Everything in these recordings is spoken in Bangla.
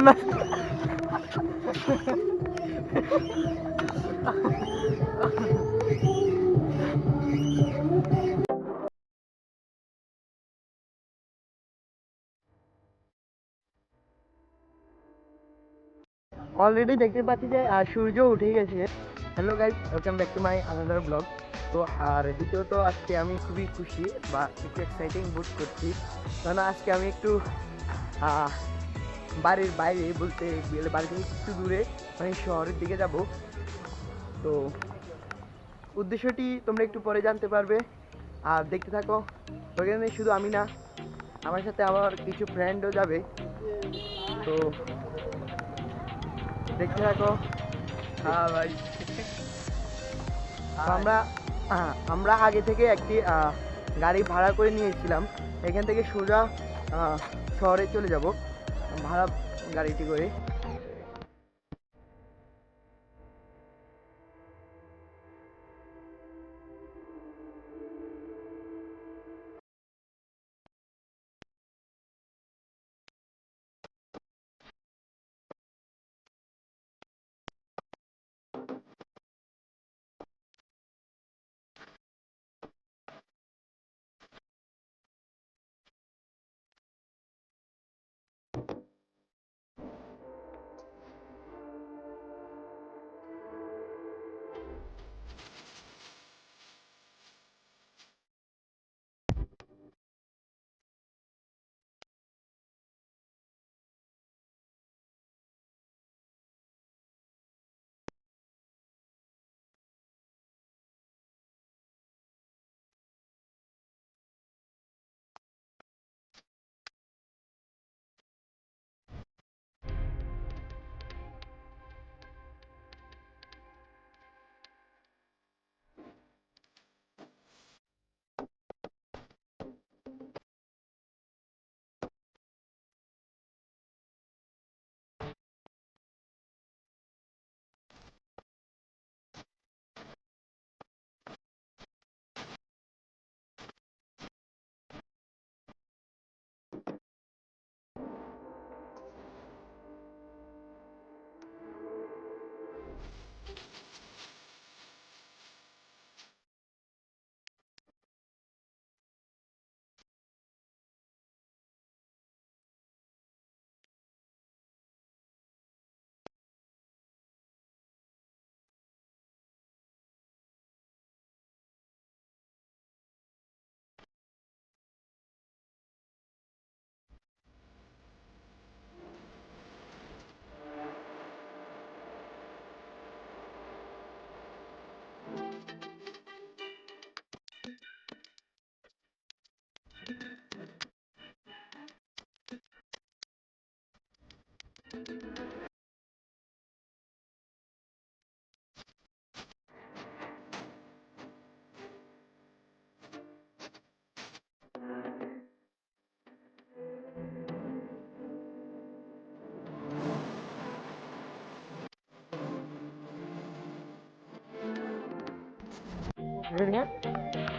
না। অলরেডি দেখতে পাচ্ছি যে সূর্য উঠে গেছে। Hello guys, welcome back to my another blog. তো আর দ্বিতীয়ত আজকে আমি খুবই খুশি বা একটু এক্সাইটিং বোধ করছি, কারণ আজকে আমি একটু বাড়ির বাইরে বলতে গেলে বাড়ি থেকে একটু দূরে মানে শহরের দিকে যাব। তো উদ্দেশ্যটি তোমরা একটু পরে জানতে পারবে, আর দেখতে থাকো। ওখানে শুধু আমি না, আমার সাথে আমার কিছু ফ্রেন্ডও যাবে। তো দেখতে থাকো। হ্যাঁ ভাই, তো আমরা আগে থেকে একটি গাড়ি ভাড়া করে নিয়েছিলাম। এখান থেকে সোজা শহরে চলে যাব ভাড়া গাড়িটি করে।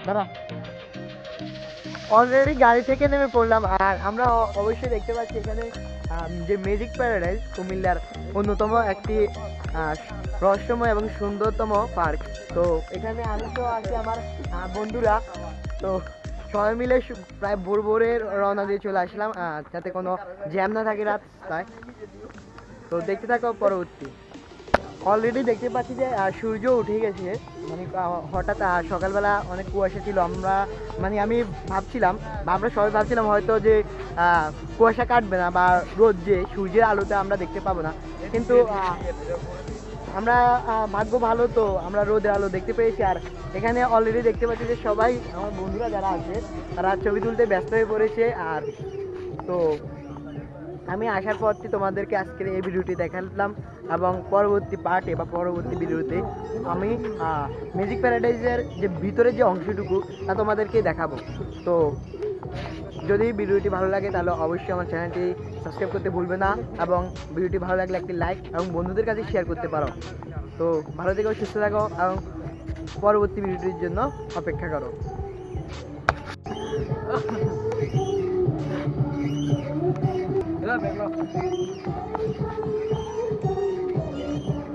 দাদা অলরেডি গাড়ি থেকে নেমে পড়লাম, আর আমরা অবশ্যই দেখতে পাচ্ছি এখানে যে ম্যাজিক প্যারাডাইজ কুমিল্লার অন্যতম একটি রহস্যময় এবং সুন্দরতম পার্ক। তো এখানে আমি তো আছি আমার বন্ধুরা, তো সবাই মিলে প্রায় ভোর ভোরে রওনা দিয়ে চলে আসলাম যাতে কোনো জ্যাম না থাকে রাস্তায়। তো দেখতে থাকো পরবর্তী। অলরেডি দেখতে পাচ্ছি যে সূর্য উঠে গেছে, মানে হঠাৎ সকালবেলা অনেক কুয়াশা ছিল। আমি ভাবছিলাম বা আমরা সবাই ভাবছিলাম হয়তো যে কুয়াশা কাটবে না বা রোদ যে সূর্যের আলোতে আমরা দেখতে পাবো না, কিন্তু আমরা ভাগ্য ভালো, তো আমরা রোদের আলো দেখতে পেয়েছি। আর এখানে অলরেডি দেখতে পাচ্ছি যে সবাই আমার বন্ধুরা যারা আছে তারা ছবি তুলতে ব্যস্ত হয়ে পড়েছে। আর তো আমি আসার পরটি তোমাদেরকে আজকের এই ভিডিওটি দেখালাম, এবং পরবর্তী পার্টে বা পরবর্তী ভিডিওতে আমি ম্যাজিক প্যারাডাইজের যে ভিতরে যে অংশটুকু তা তোমাদেরকে দেখাবো। তো যদি ভিডিওটি ভালো লাগে তাহলে অবশ্যই আমার চ্যানেলটি সাবস্ক্রাইব করতে ভুলবে না, এবং ভিডিওটি ভালো লাগলে একটি লাইক এবং বন্ধুদের কাছে শেয়ার করতে পারো। তো ভালো থেকো, সুস্থ থাকো এবং পরবর্তী ভিডিওটির জন্য অপেক্ষা করো। এবার